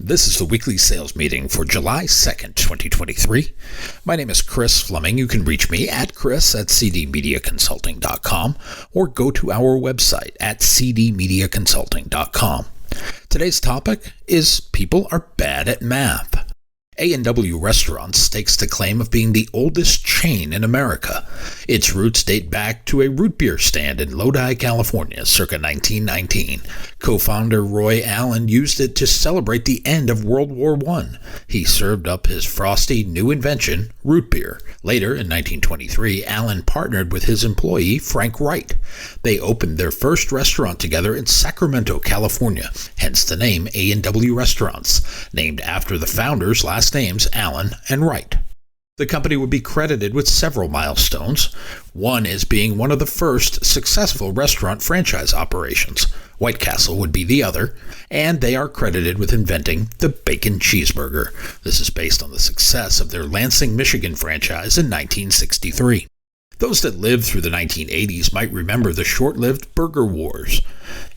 This is the weekly sales meeting for July 2nd, 2023. My name is Chris Fleming. You can reach me at chris@cdmediaconsulting.com or go to our website at cdmediaconsulting.com. Today's topic is people are bad at math. A&W Restaurants stakes the claim of being the oldest chain in America. Its roots date back to a root beer stand in Lodi, California, circa 1919. Co-founder Roy Allen used it to celebrate the end of World War I. He served up his frosty new invention, root beer. Later, in 1923, Allen partnered with his employee, Frank Wright. They opened their first restaurant together in Sacramento, California, hence the name A&W Restaurants, named after the founders' last names Allen and Wright. The company would be credited with several milestones. One is being one of the first successful restaurant franchise operations. White Castle would be the other, and they are credited with inventing the bacon cheeseburger. This is based on the success of their Lansing, Michigan franchise in 1963. Those that lived through the 1980s might remember the short-lived burger wars.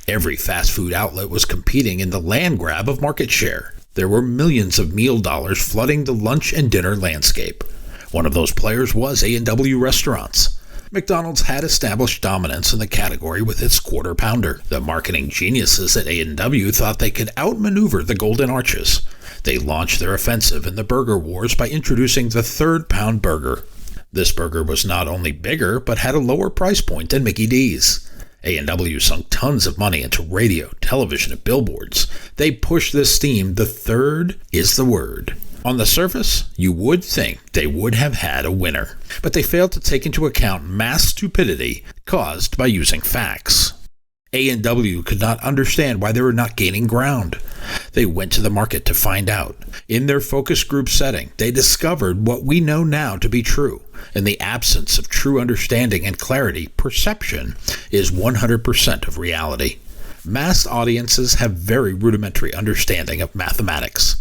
Every fast food outlet was competing in the land grab of market share. There were millions of meal dollars flooding the lunch and dinner landscape. One of those players was A&W Restaurants. McDonald's had established dominance in the category with its Quarter Pounder. The marketing geniuses at A&W thought they could outmaneuver the Golden Arches. They launched their offensive in the burger wars by introducing the Third Pound Burger. This burger was not only bigger, but had a lower price point than Mickey D's. A&W sunk tons of money into radio, television, and billboards. They pushed this theme, the third is the word. On the surface, you would think they would have had a winner, but they failed to take into account mass stupidity caused by using facts. A&W could not understand why they were not gaining ground. They went to the market to find out. In their focus group setting, they discovered what we know now to be true. In the absence of true understanding and clarity, perception is 100% of reality. Mass audiences have very rudimentary understanding of mathematics.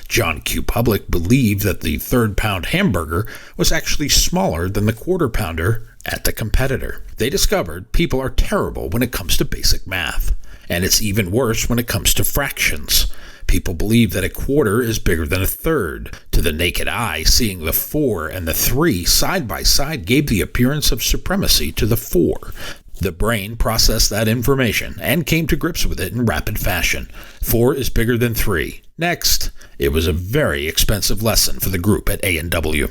John Q. Public believed that the Third Pound hamburger was actually smaller than the Quarter Pounder at the competitor. They discovered people are terrible when it comes to basic math, and it's even worse when it comes to fractions. People believe that a quarter is bigger than a third. To the naked eye, seeing the 4 and the 3 side by side gave the appearance of supremacy to the 4. The brain processed that information and came to grips with it in rapid fashion. 4 is bigger than 3. Next, it was a very expensive lesson for the group at A&W.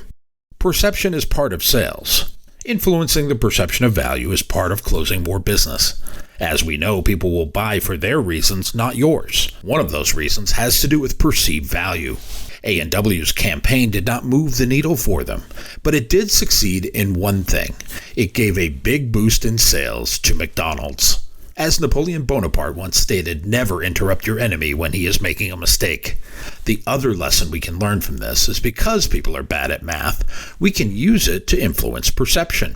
Perception is part of sales. Influencing the perception of value is part of closing more business. As we know, people will buy for their reasons, not yours. One of those reasons has to do with perceived value. A&W's campaign did not move the needle for them, but it did succeed in one thing. It gave a big boost in sales to McDonald's. As Napoleon Bonaparte once stated, never interrupt your enemy when he is making a mistake. The other lesson we can learn from this is because people are bad at math, we can use it to influence perception.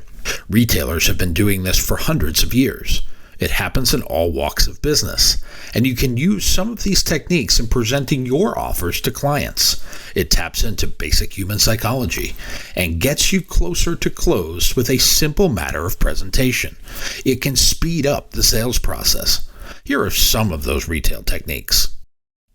Retailers have been doing this for hundreds of years. It happens in all walks of business, and you can use some of these techniques in presenting your offers to clients. It taps into basic human psychology and gets you closer to close with a simple matter of presentation. It can speed up the sales process. Here are some of those retail techniques.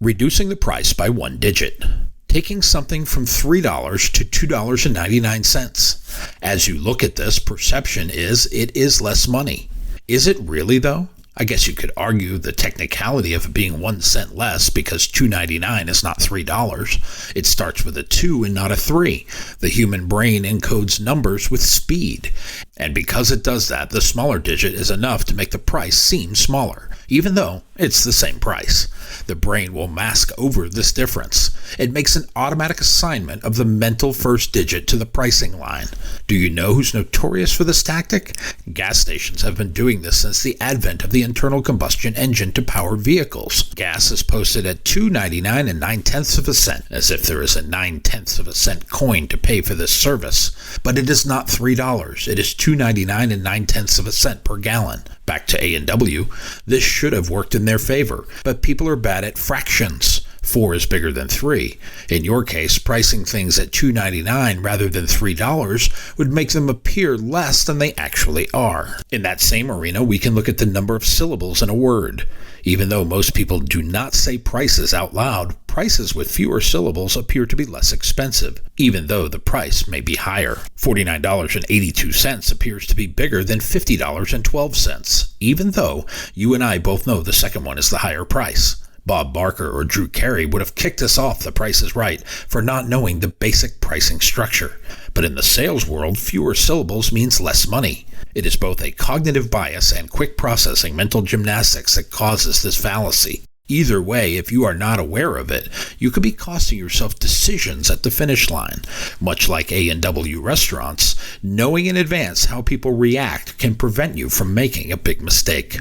Reducing the price by one digit. Taking something from $3 to $2.99. As you look at this, perception is it is less money. Is it really, though? I guess you could argue the technicality of it being 1 cent less because $2.99 is not $3. It starts with a 2 and not a 3. The human brain encodes numbers with speed. And because it does that, the smaller digit is enough to make the price seem smaller, even though it's the same price. The brain will mask over this difference. It makes an automatic assignment of the mental first digit to the pricing line. Do you know who's notorious for this tactic? Gas stations have been doing this since the advent of the internal combustion engine to power vehicles. Gas is posted at $2.99 and 9/10 of a cent, as if there is a 9/10 of a cent coin to pay for this service. But it is not $3. It is $2.99 and 9/10 of a cent per gallon. Back to A&W, this should have worked in their favor, but people are bad at fractions. 4 is bigger than 3. In your case, pricing things at $2.99 rather than $3 would make them appear less than they actually are. In that same arena, we can look at the number of syllables in a word. Even though most people do not say prices out loud, prices with fewer syllables appear to be less expensive, even though the price may be higher. $49.82 appears to be bigger than $50.12, even though you and I both know the second one is the higher price. Bob Barker or Drew Carey would have kicked us off The Price is Right for not knowing the basic pricing structure. But in the sales world, fewer syllables means less money. It is both a cognitive bias and quick processing mental gymnastics that causes this fallacy. Either way, if you are not aware of it, you could be costing yourself decisions at the finish line. Much like A&W restaurants, knowing in advance how people react can prevent you from making a big mistake.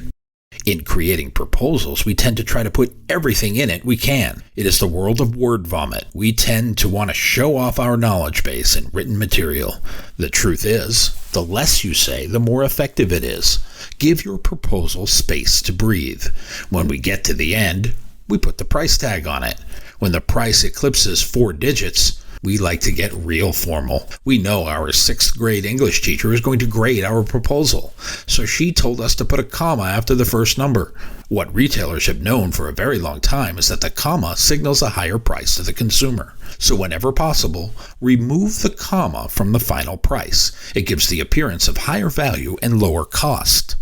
In creating proposals, we tend to try to put everything in it we can. It is the world of word vomit. We tend to want to show off our knowledge base in written material. The truth is, the less you say, the more effective it is. Give your proposal space to breathe. When we get to the end, we put the price tag on it. When the price eclipses 4 digits, we like to get real formal. We know our 6th grade English teacher is going to grade our proposal, so she told us to put a comma after the first number. What retailers have known for a very long time is that the comma signals a higher price to the consumer. So whenever possible, remove the comma from the final price. It gives the appearance of higher value and lower cost.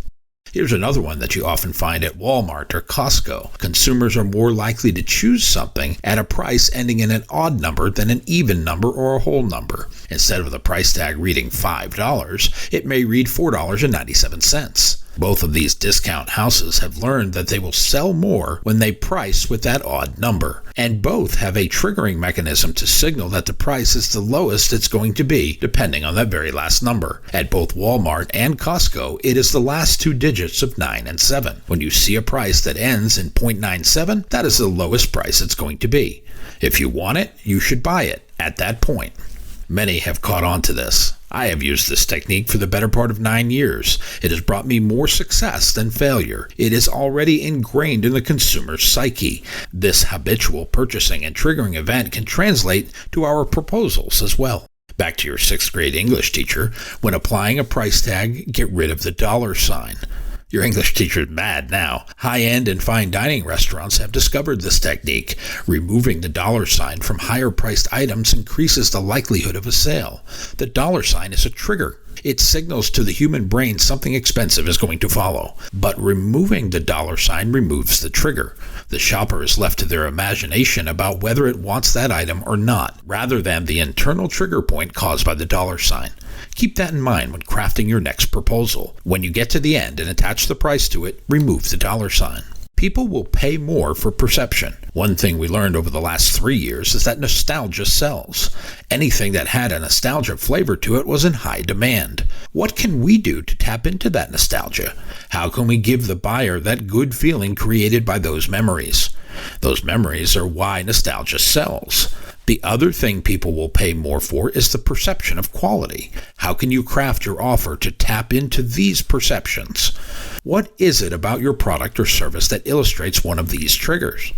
Here's another one that you often find at Walmart or Costco. Consumers are more likely to choose something at a price ending in an odd number than an even number or a whole number. Instead of the price tag reading $5, it may read $4.97. Both of these discount houses have learned that they will sell more when they price with that odd number, and both have a triggering mechanism to signal that the price is the lowest it's going to be, depending on that very last number. At both Walmart and Costco, it is the last 2 digits of 9 and 7. When you see a price that ends in .97, that is the lowest price it's going to be. If you want it, you should buy it at that point. Many have caught on to this. I have used this technique for the better part of 9 years. It has brought me more success than failure. It is already ingrained in the consumer's psyche. This habitual purchasing and triggering event can translate to our proposals as well. Back to your 6th grade English teacher. When applying a price tag, get rid of the $sign. Your English teacher's mad now. High-end and fine dining restaurants have discovered this technique. Removing the $sign from higher-priced items increases the likelihood of a sale. The $sign is a trigger. It signals to the human brain something expensive is going to follow. But removing the $sign removes the trigger. The shopper is left to their imagination about whether it wants that item or not, rather than the internal trigger point caused by the $sign. Keep that in mind when crafting your next proposal. When you get to the end and attach the price to it, remove the $sign. People will pay more for perception. One thing we learned over the last 3 years is that nostalgia sells. Anything that had a nostalgia flavor to it was in high demand. What can we do to tap into that nostalgia? How can we give the buyer that good feeling created by those memories? Those memories are why nostalgia sells. The other thing people will pay more for is the perception of quality. How can you craft your offer to tap into these perceptions? What is it about your product or service that illustrates one of these triggers?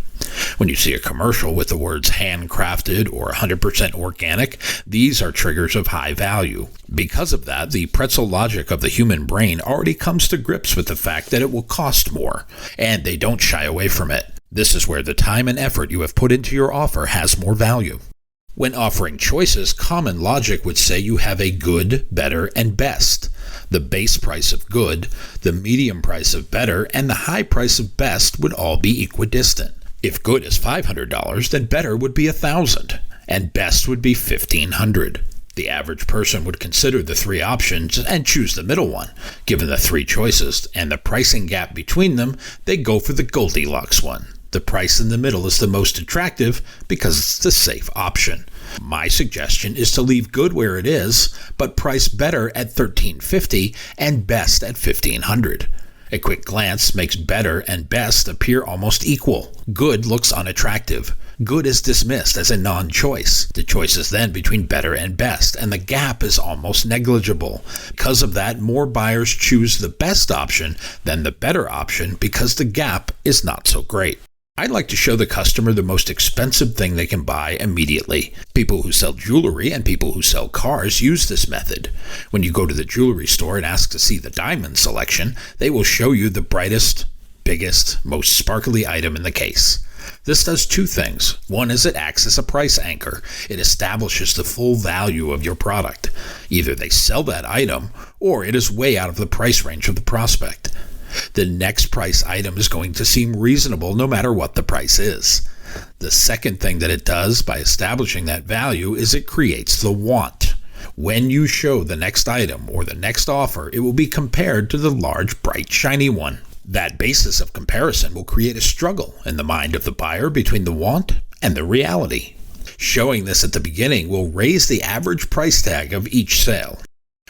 When you see a commercial with the words handcrafted or 100% organic, these are triggers of high value. Because of that, the pretzel logic of the human brain already comes to grips with the fact that it will cost more, and they don't shy away from it. This is where the time and effort you have put into your offer has more value. When offering choices, common logic would say you have a good, better, and best. The base price of good, the medium price of better, and the high price of best would all be equidistant. If good is $500, then better would be $1,000, and best would be $1,500. The average person would consider the 3 options and choose the middle one. Given the 3 choices and the pricing gap between them, they go for the Goldilocks one. The price in the middle is the most attractive because it's the safe option. My suggestion is to leave good where it is, but price better at $1,350 and best at $1,500. A quick glance makes better and best appear almost equal. Good looks unattractive. Good is dismissed as a non-choice. The choice is then between better and best, and the gap is almost negligible. Because of that, more buyers choose the best option than the better option because the gap is not so great. I'd like to show the customer the most expensive thing they can buy immediately. People who sell jewelry and people who sell cars use this method. When you go to the jewelry store and ask to see the diamond selection, they will show you the brightest, biggest, most sparkly item in the case. This does two things. One is it acts as a price anchor. It establishes the full value of your product. Either they sell that item, or it is way out of the price range of the prospect. The next price item is going to seem reasonable no matter what the price is. The second thing that it does by establishing that value is it creates the want. When you show the next item or the next offer, it will be compared to the large, bright, shiny one. That basis of comparison will create a struggle in the mind of the buyer between the want and the reality. Showing this at the beginning will raise the average price tag of each sale.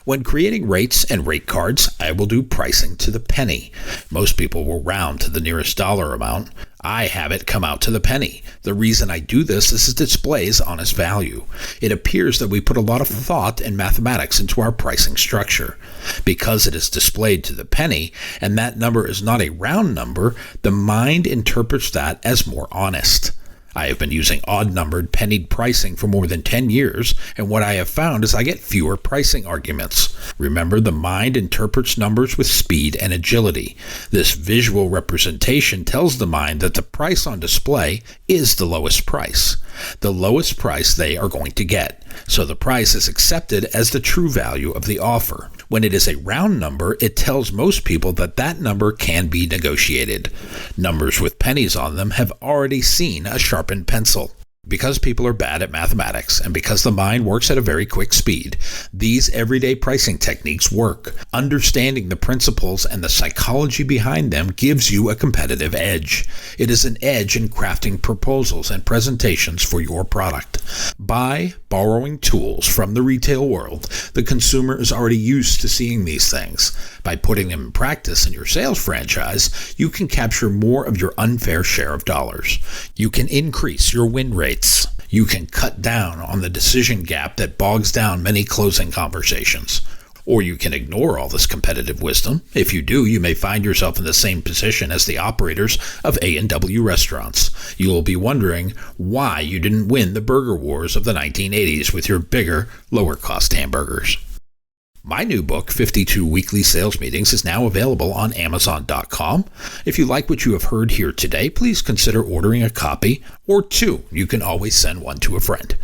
When creating rates and rate cards, I will do pricing to the penny. Most people will round to the nearest dollar amount. I have it come out to the penny. The reason I do this is it displays honest value. It appears that we put a lot of thought and mathematics into our pricing structure. Because it is displayed to the penny, and that number is not a round number, the mind interprets that as more honest. I have been using odd-numbered pennied pricing for more than 10 years, and what I have found is I get fewer pricing arguments. Remember, the mind interprets numbers with speed and agility. This visual representation tells the mind that the price on display is the lowest price. The lowest price they are going to get. So the price is accepted as the true value of the offer. When it is a round number, it tells most people that that number can be negotiated. Numbers with pennies on them have already seen a sharpened pencil. Because people are bad at mathematics, and because the mind works at a very quick speed, these everyday pricing techniques work. Understanding the principles and the psychology behind them gives you a competitive edge. It is an edge in crafting proposals and presentations for your product. By borrowing tools from the retail world, the consumer is already used to seeing these things. By putting them in practice in your sales franchise, you can capture more of your unfair share of dollars. You can increase your win rate. You can cut down on the decision gap that bogs down many closing conversations. Or you can ignore all this competitive wisdom. If you do, you may find yourself in the same position as the operators of A&W restaurants. You will be wondering why you didn't win the burger wars of the 1980s with your bigger, lower-cost hamburgers. My new book, 52 Weekly Sales Meetings, is now available on Amazon.com. If you like what you have heard here today, please consider ordering a copy or two. You can always send one to a friend.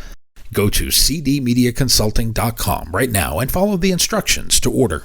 Go to cdmediaconsulting.com right now and follow the instructions to order.